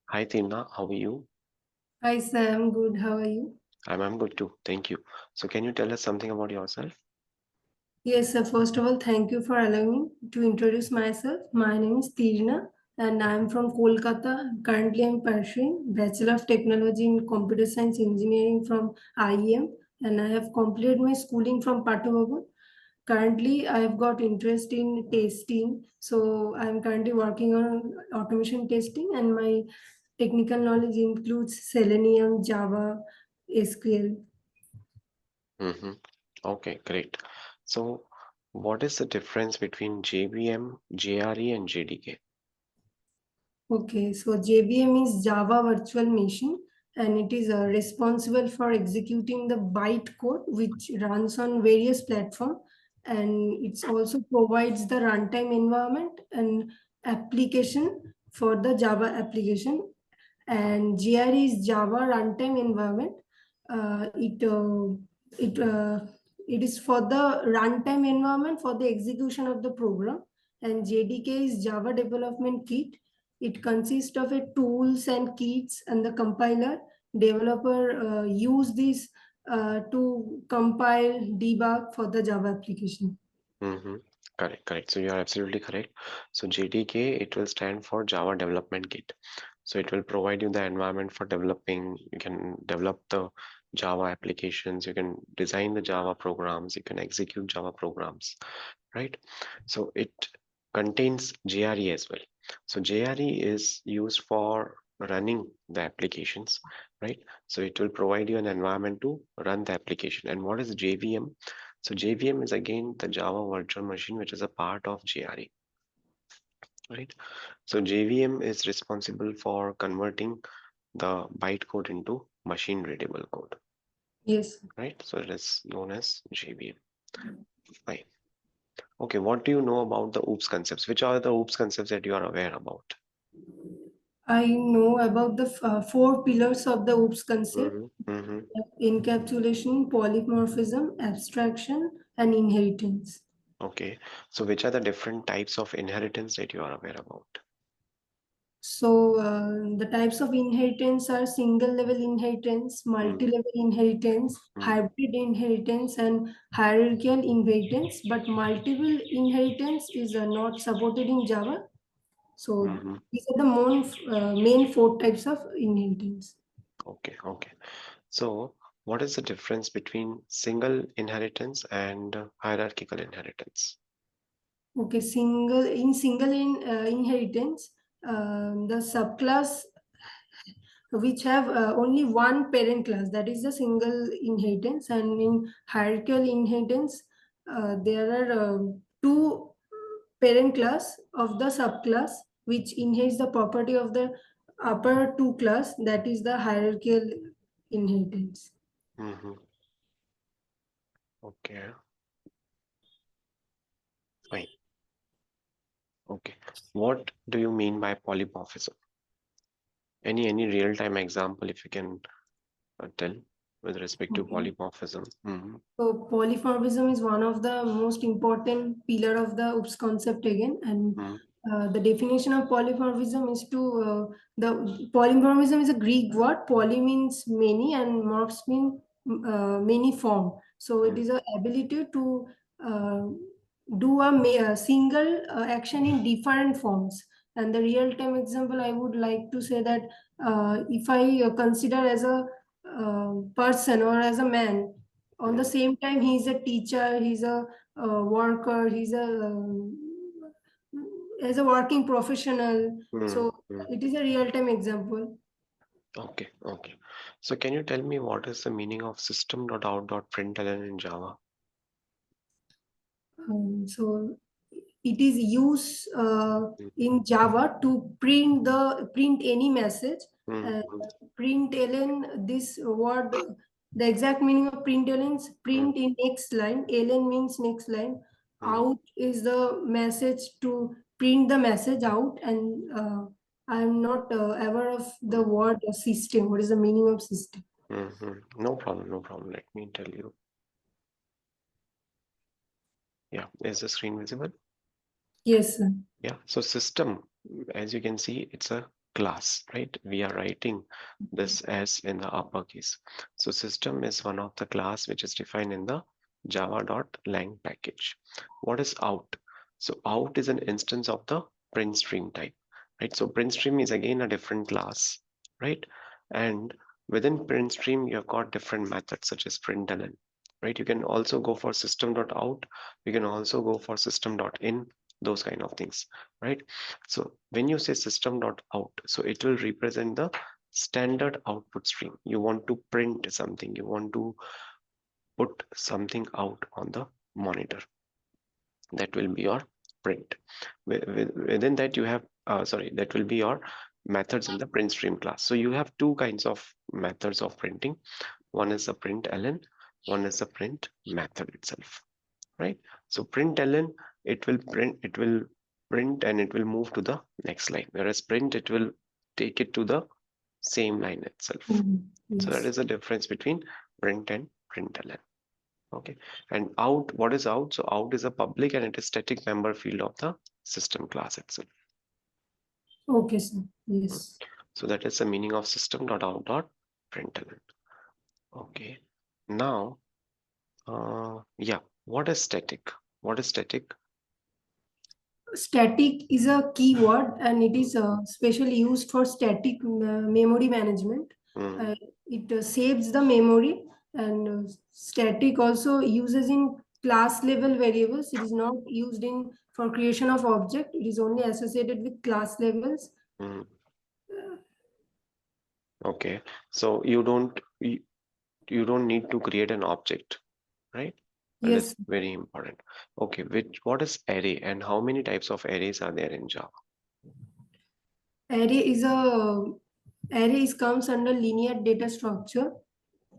Hi Tina, how are you? Hi Sam, good. How are you? I'm good too, thank you. So can you tell us something about yourself? Yes, first of all, thank you for allowing me to introduce myself. My name is Tirna and I'm from Kolkata. Currently, I'm pursuing Bachelor of Technology in Computer Science Engineering from IEM and I have completed my schooling from Pattabhagan. Currently, I have got interest in testing, so I'm currently working on automation testing and my technical knowledge includes Selenium, Java, SQL. Mm-hmm. Okay, great. So what is the difference between JVM, JRE and JDK? Okay, so JVM is Java Virtual Machine and it is responsible for executing the bytecode which runs on various platforms, and it also provides the runtime environment and application for the Java application. And JRE is Java Runtime Environment. Uh, it uh, it it is for the runtime environment for the execution of the program, and JDK is Java Development Kit. It consists of a tools and kits and the compiler. Developer use this to compile, debug for the Java application. Mm-hmm. Correct. So you are absolutely correct. So JDK, it will stand for Java Development Kit. So it will provide you the environment for developing. You can develop the Java applications, you can design the Java programs, you can execute Java programs, right? So it contains JRE as well. So JRE is used for running the applications, right? So it will provide you an environment to run the application. And what is JVM? So JVM is again the Java virtual machine, which is a part of JRE, right? So JVM is responsible for converting the bytecode into machine readable code, Yes. right? So it is known as JVM. Fine. Okay, what do you know about the OOPS concepts? Which are the OOPS concepts that you are aware about? I know about the four pillars of the OOPS concept: Mm-hmm, mm-hmm. encapsulation, polymorphism, abstraction, and inheritance. Okay, so which are the different types of inheritance that you are aware about? So, the types of inheritance are single level inheritance, multi Mm-hmm, level inheritance, hybrid inheritance, and hierarchical inheritance. But multiple inheritance is not supported in Java. So, mm-hmm. these are the main four types of inheritance. Okay. So what is the difference between single inheritance and hierarchical inheritance? Okay, inheritance, the subclass which have only one parent class, that is the single inheritance, and in hierarchical inheritance there are two parent class of the subclass which inherits the property of the upper two class, that is the hierarchical inheritance. Mm-hmm. Okay, fine. Okay. What do you mean by polymorphism? Any real-time example if you can tell with respect to Okay. polymorphism? Mm-hmm. So polymorphism is one of the most important pillar of the OOPS concept again, and the definition of polymorphism is the polymorphism is a Greek word. Poly means many, and morphs mean many form. So it Mm-hmm. is a ability to uh, do a single action in different forms. And the real time example I would like to say that if I consider as a person or as a man, on the same time he's a teacher, he's a worker, he's a as a working professional, so Mm-hmm. it is a real time example. Okay. So can you tell me what is the meaning of system.out.println in Java? So it is used in Java to print any message. uh, Mm-hmm. Println, this word, the exact meaning of println is print in next line. Ln means next line. Out is the message, to print the message out. And I'm not aware of the word system. What is the meaning of system? No problem. Let me tell you. Yeah, is the screen visible? Yes, sir. Yeah, so system, as you can see, it's a class, right? We are writing this as in the uppercase. So system is one of the class which is defined in the java.lang package. What is out? So out is an instance of the print stream type, right? So print stream is again a different class, right? And within print stream, you have got different methods such as println, right? You can also go for system.out. You can also go for system.in, those kind of things, right? So when you say system.out, so it will represent the standard output stream. You want to print something, you want to put something out on the monitor. That will be your print. Within that you have, sorry, that will be your methods in the print stream class. So you have two kinds of methods of printing. One is the println, one is the print method itself, right? So println, it will print and it will move to the next line, whereas print, it will take it to the same line itself. So that Yes. is the difference between print and println. Okay. And out, what is out? So out is a public and it is static member field of the system class itself. Okay, sir. Yes. So that is the meaning of system.out.println. Okay. Now, yeah, what is static? What is static? Static is a keyword and it Mm, is specially used for static memory management. mm, Uh, it saves the memory, and static also uses in class level variables. It is not used in for creation of object. It is only associated with class levels. mm. Uh, Okay. So you don't need to create an object, right? That is yes, very important. Okay, which what is array and how many types of arrays are there in Java? array is a array is comes under linear data structure,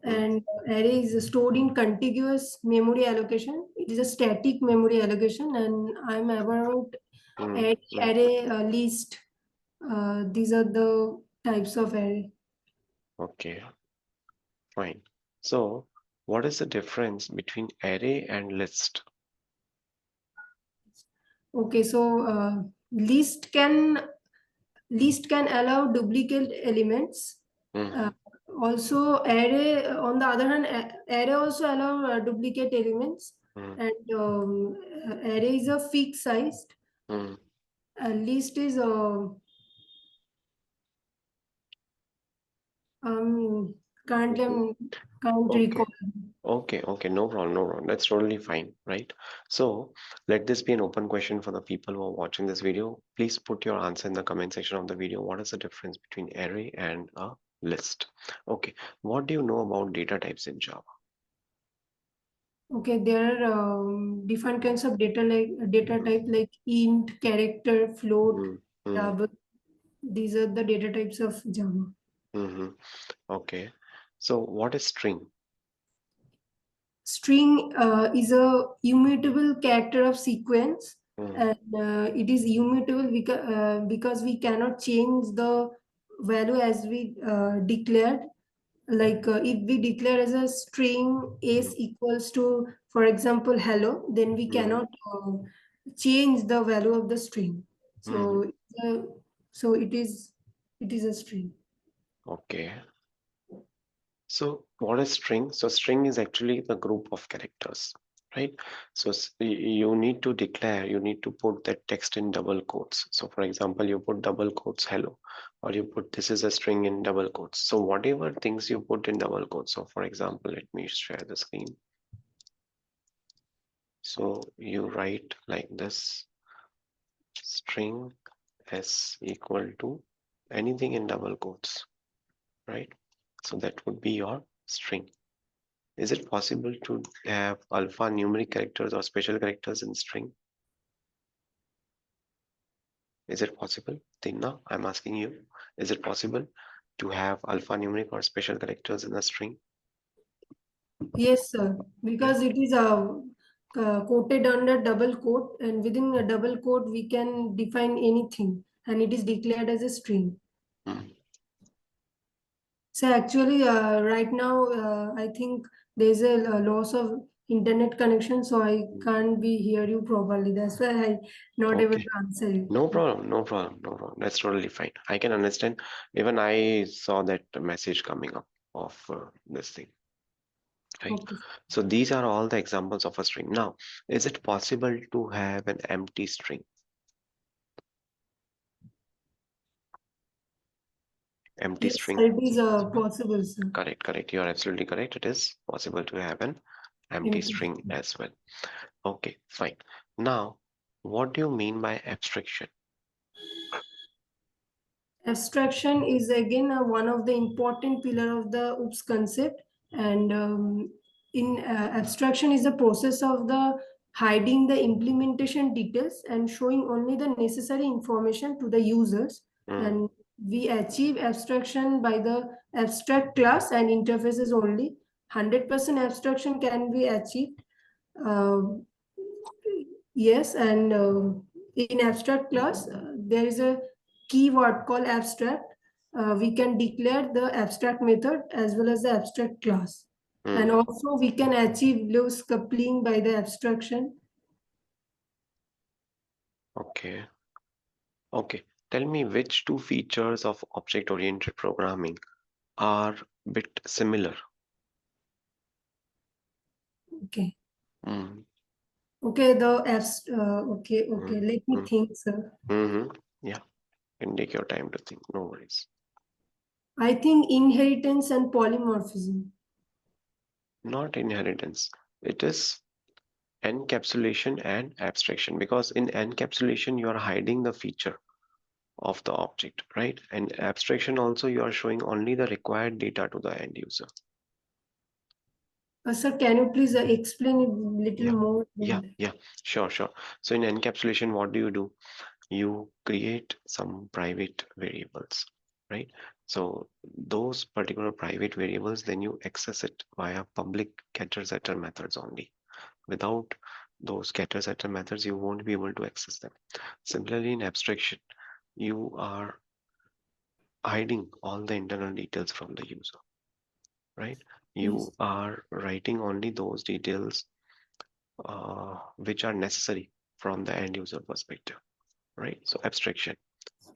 Mm, and array is stored in contiguous memory allocation. It is a static memory allocation, and I'm about mm, array, mm. list. These are the types of array. Okay, fine. So what is the difference between array and list? Okay, so list can allow duplicate elements. Uh, Mm, Also, array on the other hand, array also allow duplicate elements, mm, and array is a fixed size. mm. List is um can't Mhm. can't Okay. recall. Okay, no problem, no problem. That's totally fine, right? So let this be an open question for the people who are watching this video. Please put your answer in the comment section of the video. What is the difference between array and a list? Okay, what do you know about data types in Java? Okay, there are different kinds of data like data type like int, character, float, Mm, mm, double. These are the data types of Java. mm-hmm. Okay, so what is string? String is a immutable character of sequence, Mm, and it is immutable because we cannot change the value as we declared. Like if we declare as a string mm, s equals to, for example, hello, then we mm, cannot change the value of the string. mm. So uh, so it is a string. Okay. So what is string? So string is actually the group of characters, right? So you need to declare, you need to put that text in double quotes. So for example, you put double quotes hello, or you put this is a string in double quotes. So whatever things you put in double quotes. So for example, let me share the screen. So you write like this, string s equal to anything in double quotes, right? So that would be your string. Is it possible to have alphanumeric characters or special characters in string? Is it possible? Tinna, I'm asking you, is it possible to have alphanumeric or special characters in a string? Yes, sir, Yeah. because it is quoted under double quote, and within a double quote we can define anything, and it is declared as a string. Mm, So actually, right now, I think there's a loss of internet connection, so I can't be hear you properly. That's why I not able Okay. to answer you. No problem, no problem, no problem. That's totally fine. I can understand. Even I saw that message coming up of this thing, right? Okay. So these are all the examples of a string. Now, is it possible to have an empty string? Empty Yes, string, sir, it is is it possible? possible, sir. Correct, correct. You are absolutely correct. It is possible to have an empty Empty. string as well. Okay, fine. Now, what do you mean by abstraction? Abstraction is again one of the important pillar of the OOPS concept, and in abstraction is the process of the hiding the implementation details and showing only the necessary information to the users. Mm, And we achieve abstraction by the abstract class and interfaces only. 100% abstraction can be achieved. Uh, Yes, and in abstract class, there is a keyword called abstract. We can declare the abstract method as well as the abstract class. And mm, also we can achieve loose coupling by the abstraction. okay, okay. Tell me which two features of object-oriented programming are bit similar. Okay. Mm, Okay, okay, mm, let me mm, think, sir. mm-hmm. Yeah, you can take your time to think. No worries. I think inheritance and polymorphism. Not inheritance. It is encapsulation and abstraction because in encapsulation you are hiding the feature of the object, right? And abstraction also you are showing only the required data to the end user. Sir, can you please explain it little Yeah, more? yeah, yeah, sure, sure. So in encapsulation, what do? You create some private variables, right? So those particular private variables, then you access it via public getter setter methods only. Without those getter setter methods, you won't be able to access them. Similarly, in abstraction, you are hiding all the internal details from the user, right? Yes. You are writing only those details which are necessary from the end user perspective, right? So abstraction,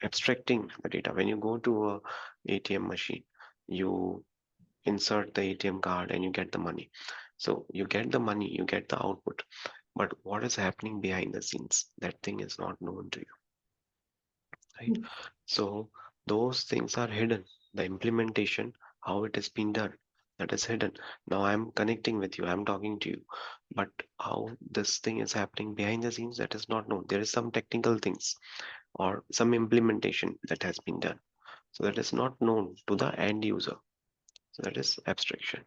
abstracting the data. When you go to a ATM machine, you insert the ATM card and you get the money. So you get the money, you get the output, but what is happening behind the scenes, that thing is not known to you, right? So those things are hidden. The implementation, how it has been done, that is hidden. Now I'm connecting with you, I'm talking to you, but how this thing is happening behind the scenes, that is not known. There is some technical things or some implementation that has been done. So that is not known to the end user. So that is abstraction,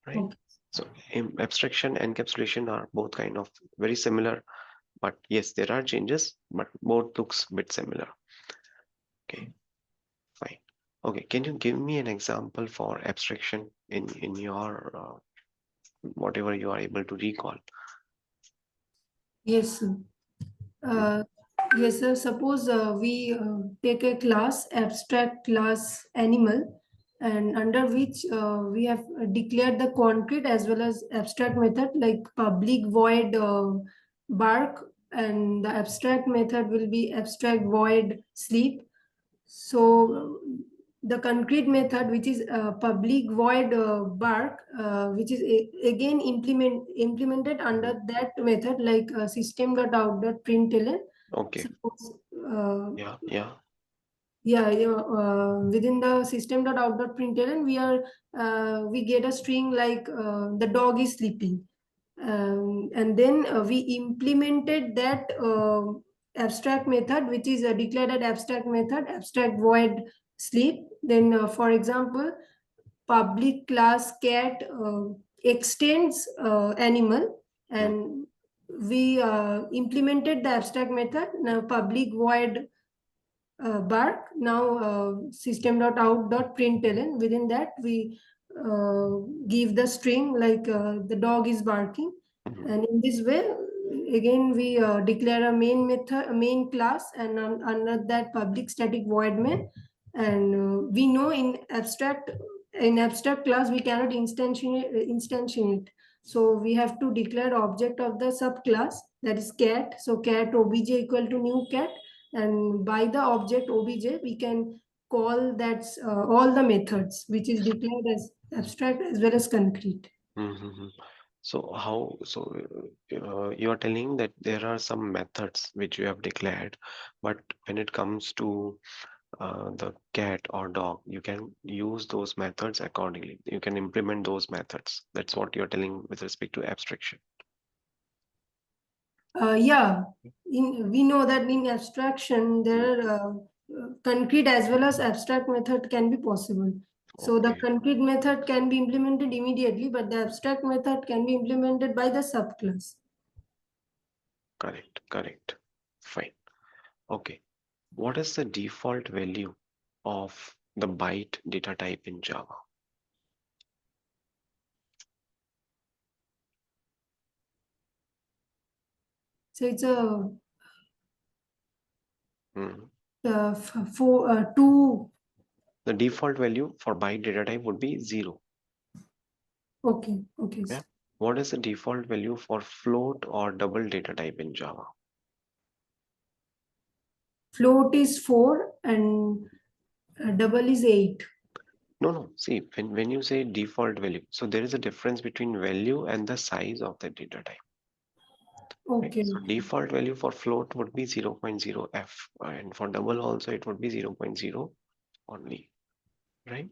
right? Okay. So abstraction and encapsulation are both kind of very similar, but yes, there are changes, but both looks bit similar. Okay, fine. Okay, can you give me an example for abstraction in your whatever you are able to recall? Yes, sir. Mm, Uh, yes, sir. Suppose we take a class, abstract class animal, and under which we have declared the concrete as well as abstract method like public void bark, and the abstract method will be abstract void sleep. So the concrete method, which is public void bark, which is again implemented under mm. that method, like system.out.println. Okay, Suppose, uh, yeah, yeah. yeah, yeah, within the system.out.println, we get a string like the dog is sleeping, and then we implemented that abstract method, which is declared as abstract method, abstract void sleep. Then, for example, public class cat extends animal, Mm, and we implemented the abstract method. Now public void bark. Now system.out.println, within that we uh, give the string like the dog is barking, mm, and in this way again we declare a main method, a main class, and under that public static void main. And we know in abstract class we cannot instantiate. So we have to declare object of the subclass, that is cat. So cat obj equal to new cat, and by the object obj we can call that all the methods which is declared as abstract as well as concrete. Mm-hmm. So how, so you are telling that there are some methods which you have declared, but when it comes to the cat or dog, you can use those methods accordingly. You can implement those methods. That's what you're telling with respect to abstraction. Yeah, we know that in abstraction Mm. there concrete as well as abstract method can be possible. So the Okay, concrete method can be implemented immediately, but the abstract method can be implemented by the subclass. correct, correct. Fine. Okay. What is the default value of the byte data type in Java? So it's a Mm. for two. The default value for byte data type would be 0. Okay, okay. Yeah. What is the default value for float or double data type in Java? Float is 4 and double is 8. No, no. See, when you say default value, so there is a difference between value and the size of the data type. Right? Okay, So okay. default value for float would be 0.0f, and for double also it would be 0.0 only. Right?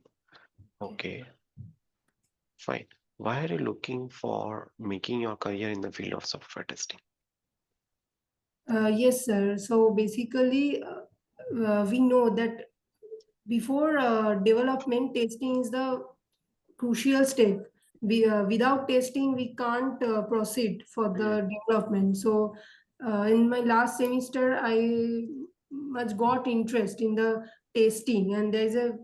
Okay, fine. Why are you looking for making your career in the field of software testing? Yes, sir. So basically, we know that before development, testing is the crucial step. Without testing, we can't proceed for Mm, the development. So, in my last semester, I much got interest in the testing, and there's a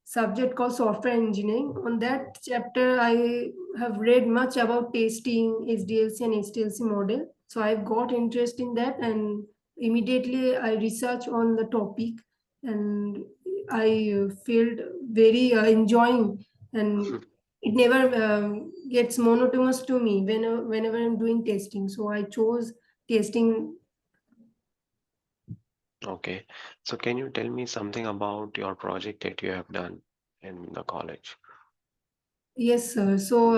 subject called software engineering. On that chapter, I have read much about testing, SDLC, and HTLC model. So I've got interest in that, and immediately I research on the topic, and I felt very enjoying, and it never gets monotonous to me whenever I'm doing testing. So I chose testing. okay. So can you tell me something about your project that you have done in the college? Yes, sir. So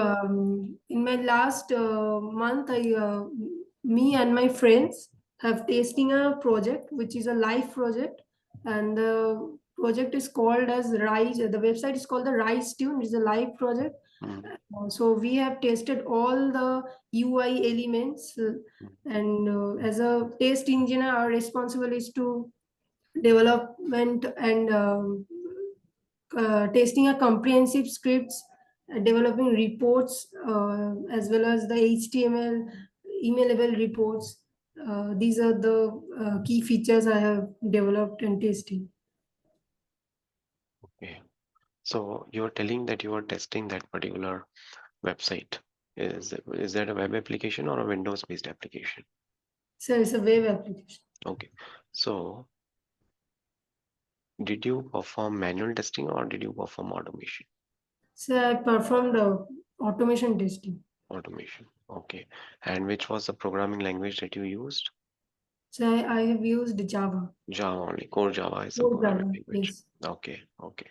in my last month, me and my friends have tasting a project, which is a live project, and the project is called as Rise. The website is called the Rise Tune. It is a live project. Mm, So we have tested all the UI elements, mm, and as a test engineer, our responsibility is to development and testing a comprehensive scripts, developing reports as well as the HTML emailable reports. These are the key features I have developed and tested. okay. So you're telling that you are testing that particular website. Is that a web application or a Windows-based application? So it's a web application. Okay. So did you perform manual testing or did you perform automation? So I performed automation testing. Automation. Okay. And which was the programming language that you used? So I have used Java. Java only. Core Java is the Core programming Java, language. yes. Okay. Okay.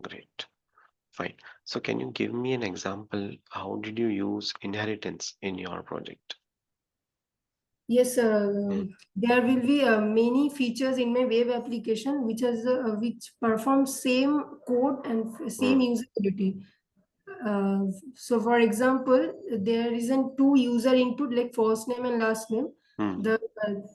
Great. Fine. So can you give me an example? How did you use inheritance in your project? Yes, Mm, there will be many features in my web application which perform same code and same mm, usability. Uh, so, for example, there isn't two user input like first name and last name. mm. The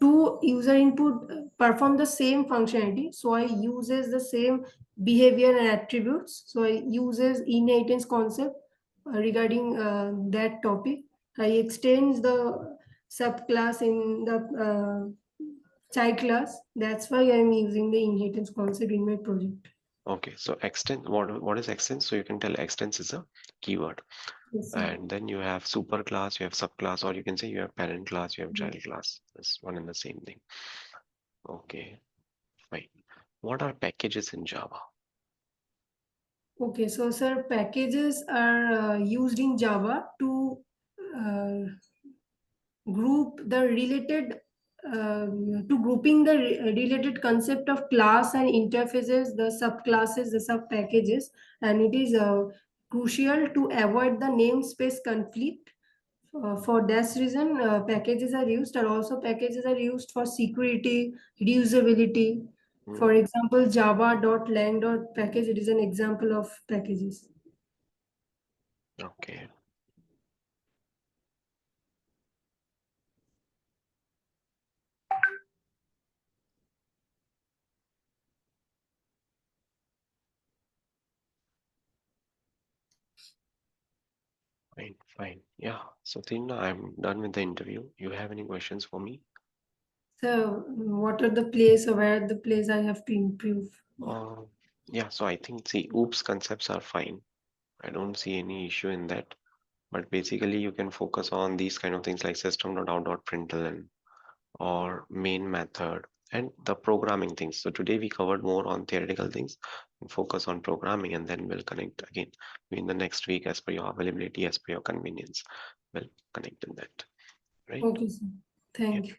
two user input perform the same functionality. So, I uses the same behavior and attributes. So, I uses inheritance concept regarding that topic. I extends the subclass in the child class. That's why I'm using the inheritance concept in my project. Okay. So extend, what is extend? So you can tell extends is a keyword. Yes, sir. And then you have superclass, you have subclass, or you can say you have parent class, you have child class. It's one and the same thing. Okay, fine. What are packages in Java? Okay, so sir, packages are used in Java uh, group the related to grouping the related concept of class and interfaces, the subclasses, the sub packages, and it is crucial to avoid the namespace conflict. For this reason, packages are used, and also packages are used for security, reusability. Hmm. For example, java.lang.package, it is an example of packages. Okay, fine, fine. Yeah. So Tina, I'm done with the interview. You have any questions for me? So, what are the place or where are the place I have to improve? Yeah. Uh, yeah. So I think the OOPS concepts are fine. I don't see any issue in that. But basically, you can focus on these kind of things like system.out.println or main method and the programming things. So today we covered more on theoretical things and focus on programming, and then we'll connect again in the next week as per your availability, as per your convenience. We'll connect in that, right? Okay, sir. Yeah. Thank you.